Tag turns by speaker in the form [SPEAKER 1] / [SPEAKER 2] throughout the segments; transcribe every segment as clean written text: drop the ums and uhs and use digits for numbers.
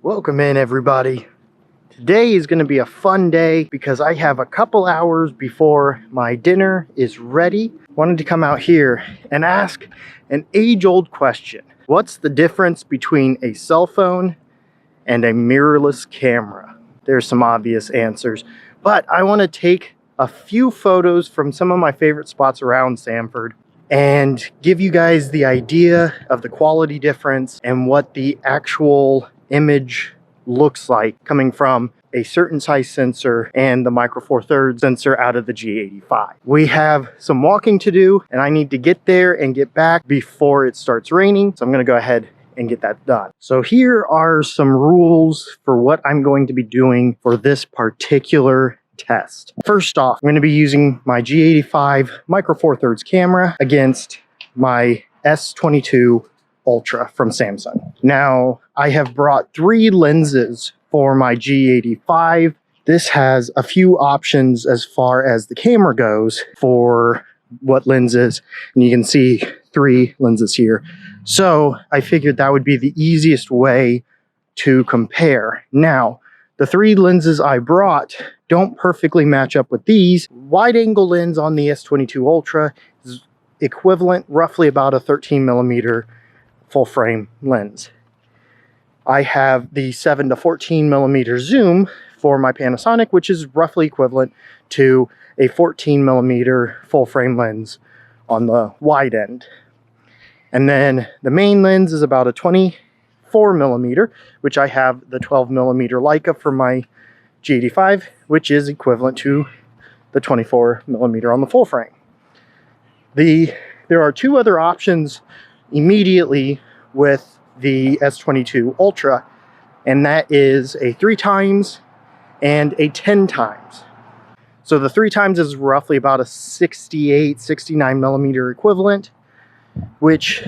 [SPEAKER 1] Welcome in, everybody. Today is going to be a fun day because I have a couple hours before my dinner is ready. Wanted to come out here and ask an age-old question. What's the difference between a cell phone and a mirrorless camera? There's some obvious answers, but I want to take a few photos from some of my favorite spots around Sanford and give you guys the idea of the quality difference and what the actual image looks like coming from a certain size sensor and the micro four thirds sensor out of the G85. We have some walking to do and I need to get there and get back before it starts raining. So I'm going to go ahead and get that done. So here are some rules for what I'm going to be doing for this particular test. First off, I'm going to be using my G85 micro four thirds camera against my S22 Ultra from Samsung. Now, I have brought 3 lenses for my G85. This has a few options as far as the camera goes for what lenses, and you can see 3 lenses here. So I figured that would be the easiest way to compare. Now, the 3 lenses I brought don't perfectly match up with these. Wide angle lens on the S22 Ultra is equivalent, roughly about a 13mm full frame lens. I have the 7 to 14mm zoom for my Panasonic, which is roughly equivalent to a 14mm full frame lens on the wide end. And then the main lens is about a 24mm, which I have the 12mm Leica for my G85, which is equivalent to the 24mm on the full frame. There are 2 other options immediately with the S22 Ultra, and that is a 3x and a 10x. So the 3x is roughly about a 69mm equivalent, which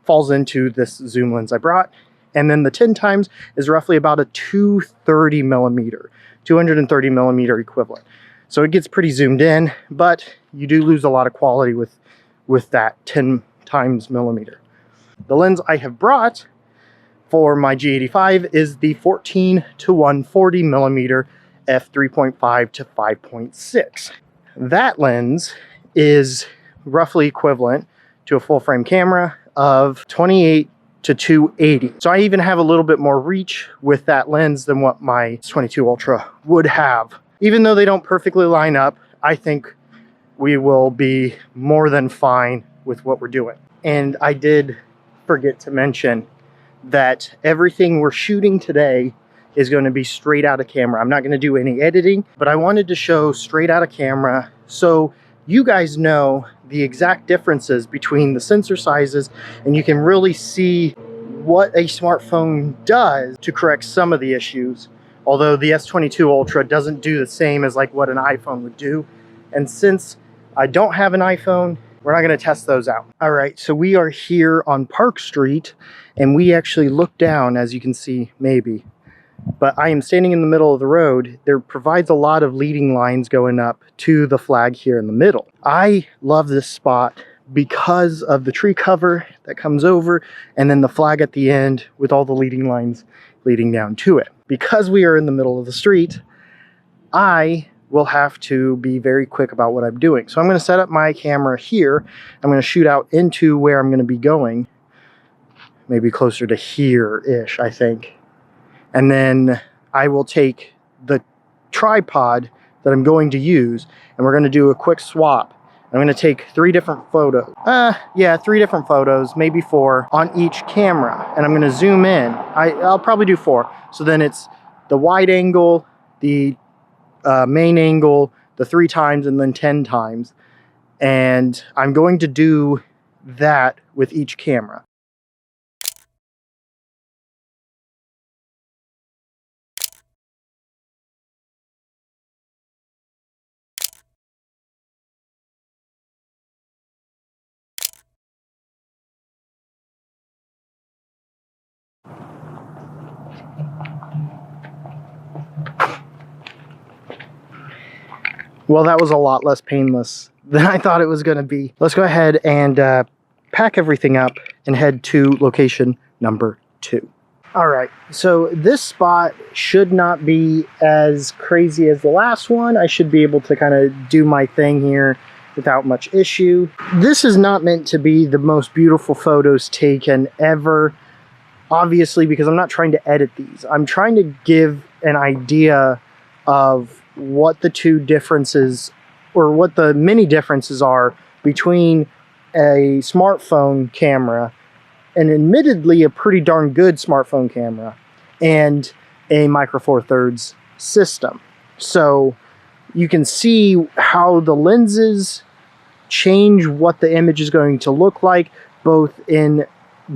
[SPEAKER 1] falls into this zoom lens I brought. And then the 10x is roughly about a 230mm equivalent. So it gets pretty zoomed in, but you do lose a lot of quality with that 10x. The lens I have brought for my G85 is the 14 to 140mm f3.5 to 5.6. That lens is roughly equivalent to a full frame camera of 28 to 280. So I even have a little bit more reach with that lens than what my S22 Ultra would have. Even though they don't perfectly line up, I think we will be more than fine with what we're doing. And I did forget to mention that everything we're shooting today is going to be straight out of camera. I'm not going to do any editing, but I wanted to show straight out of camera so you guys know the exact differences between the sensor sizes, and you can really see what a smartphone does to correct some of the issues. Although the S22 Ultra doesn't do the same as like what an iPhone would do. And since I don't have an iPhone, we're not going to test those out. All right, so we are here on Park Street, and we actually look down, as you can see, maybe. But I am standing in the middle of the road. There provides a lot of leading lines going up to the flag here in the middle. I love this spot because of the tree cover that comes over, and then the flag at the end with all the leading lines leading down to it. Because we are in the middle of the street, I will have to be very quick about what I'm doing. So I'm going to set up my camera here. I'm going to shoot out into where I'm going to be going. Maybe closer to here-ish, I think. And then I will take the tripod that I'm going to use, and we're going to do a quick swap. I'm going to take 3 different photos. 3 different photos, maybe 4, on each camera. And I'm going to zoom in. I'll probably do 4. So then it's the wide angle, the main angle, the 3x, and then 10x. And I'm going to do that with each camera. Well, that was a lot less painless than I thought it was going to be. Let's go ahead and pack everything up and head to location number 2. All right, so this spot should not be as crazy as the last one. I should be able to kind of do my thing here without much issue. This is not meant to be the most beautiful photos taken ever, obviously, because I'm not trying to edit these. I'm trying to give an idea of what the two differences, or what the many differences are between a smartphone camera, and admittedly a pretty darn good smartphone camera, and a Micro Four Thirds system. So you can see how the lenses change what the image is going to look like, both in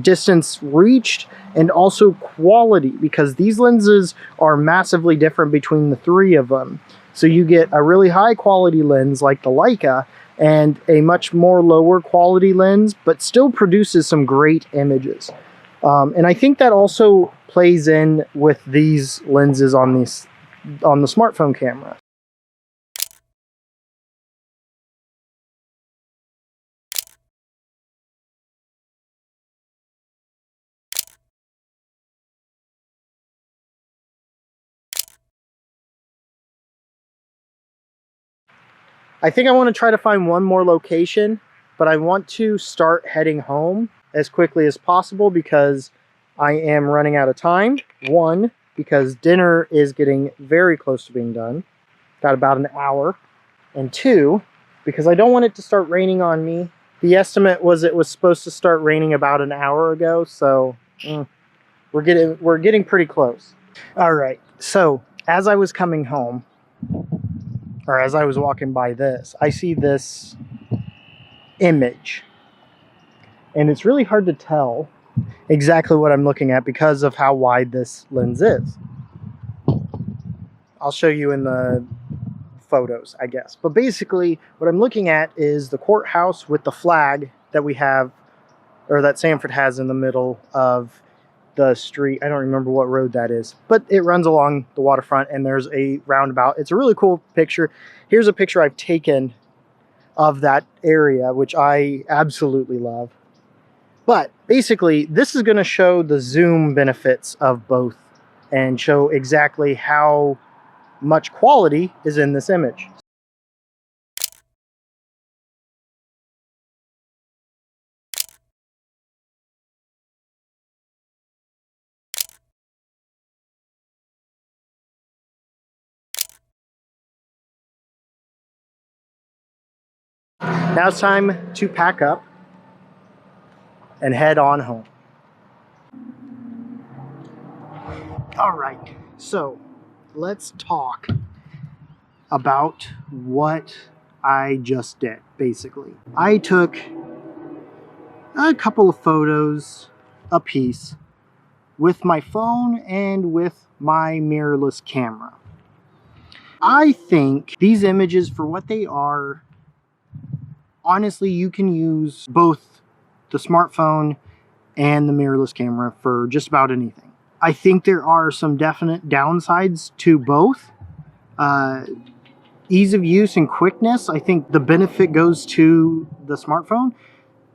[SPEAKER 1] distance reached and also quality, because these lenses are massively different between the three of them. So you get a really high quality lens like the Leica, and a much more lower quality lens, but still produces some great images. And I think that also plays in with these lenses on the smartphone camera. I think I want to try to find one more location, but I want to start heading home as quickly as possible because I am running out of time. One, because dinner is getting very close to being done. Got about an hour. And two, because I don't want it to start raining on me. The estimate was it was supposed to start raining about an hour ago, so we're getting pretty close. All right, so as I was coming home, or as I was walking by this, I see this image. And it's really hard to tell exactly what I'm looking at because of how wide this lens is. I'll show you in the photos, I guess. But basically, what I'm looking at is the courthouse with the flag that we have, or that Sanford has in the middle of the street. I don't remember what road that is, but it runs along the waterfront and there's a roundabout. It's a really cool picture. Here's a picture I've taken of that area, which I absolutely love. But basically, this is going to show the zoom benefits of both and show exactly how much quality is in this image. Now it's time to pack up and head on home. All right, so let's talk about what I just did, basically. I took a couple of photos apiece with my phone and with my mirrorless camera. I think these images, for what they are, honestly, you can use both the smartphone and the mirrorless camera for just about anything. I think there are some definite downsides to both. Ease of use and quickness, I think the benefit goes to the smartphone,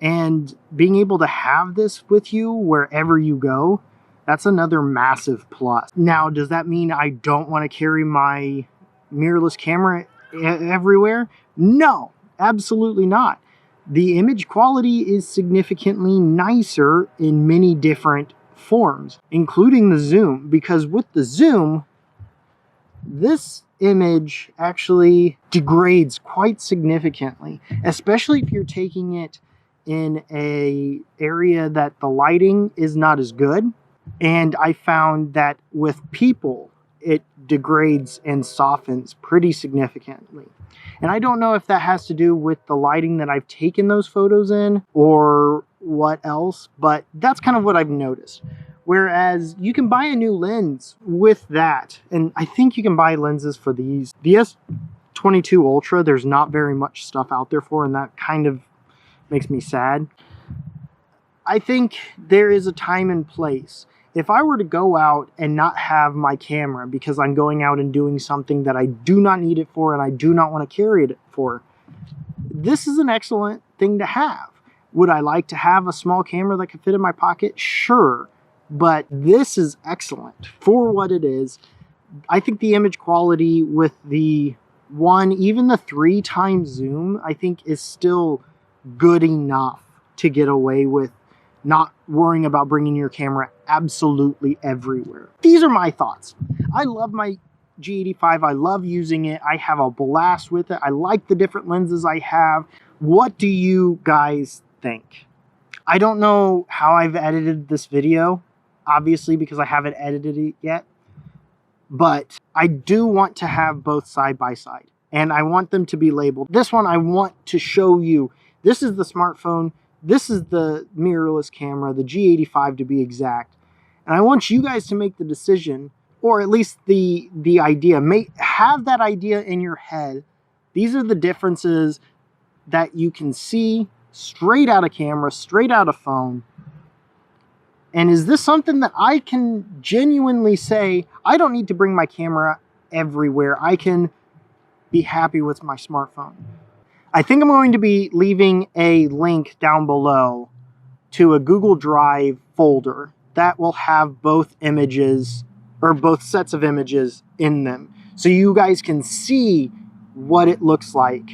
[SPEAKER 1] and being able to have this with you wherever you go, that's another massive plus. Now, does that mean I don't want to carry my mirrorless camera everywhere? No, absolutely not. The image quality is significantly nicer in many different forms, including the zoom, because with the zoom, this image actually degrades quite significantly, especially if you're taking it in an area that the lighting is not as good. And I found that with people, it degrades and softens pretty significantly. And I don't know if that has to do with the lighting that I've taken those photos in or what else, but that's kind of what I've noticed. Whereas you can buy a new lens with that, and I think you can buy lenses for these. The S22 Ultra, there's not very much stuff out there for, and that kind of makes me sad. I think there is a time and place. If I were to go out and not have my camera because I'm going out and doing something that I do not need it for and I do not want to carry it for, this is an excellent thing to have. Would I like to have a small camera that could fit in my pocket? Sure. but this is excellent for what it is. I think the image quality with the even the 3x zoom, I think is still good enough to get away with not worrying about bringing your camera absolutely everywhere. These are my thoughts. I love my G85. I love using it. I have a blast with it. I like the different lenses I have. What do you guys think? I don't know how I've edited this video, obviously, because I haven't edited it yet. But I do want to have both side by side, and I want them to be labeled. This one I want to show you. This is the smartphone. This is the mirrorless camera, the G85 to be exact. And I want you guys to make the decision, or at least the idea. Have that idea in your head. These are the differences that you can see straight out of camera, straight out of phone. And is this something that I can genuinely say, I don't need to bring my camera everywhere. I can be happy with my smartphone. I think I'm going to be leaving a link down below to a Google Drive folder that will have both images, or both sets of images in them. So you guys can see what it looks like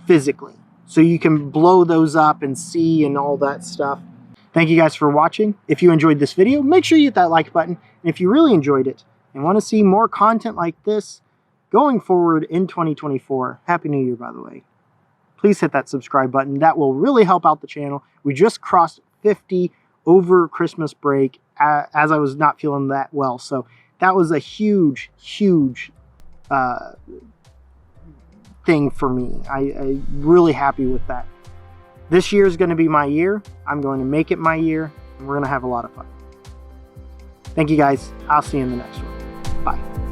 [SPEAKER 1] physically. So you can blow those up and see and all that stuff. Thank you guys for watching. If you enjoyed this video, make sure you hit that like button. And if you really enjoyed it and want to see more content like this going forward in 2024, Happy New Year, by the way, please hit that subscribe button. That will really help out the channel. We just crossed 50 over Christmas break as I was not feeling that well. So that was a huge, huge thing for me. I'm really happy with that. This year is going to be my year. I'm going to make it my year, and we're going to have a lot of fun. Thank you guys. I'll see you in the next one. Bye.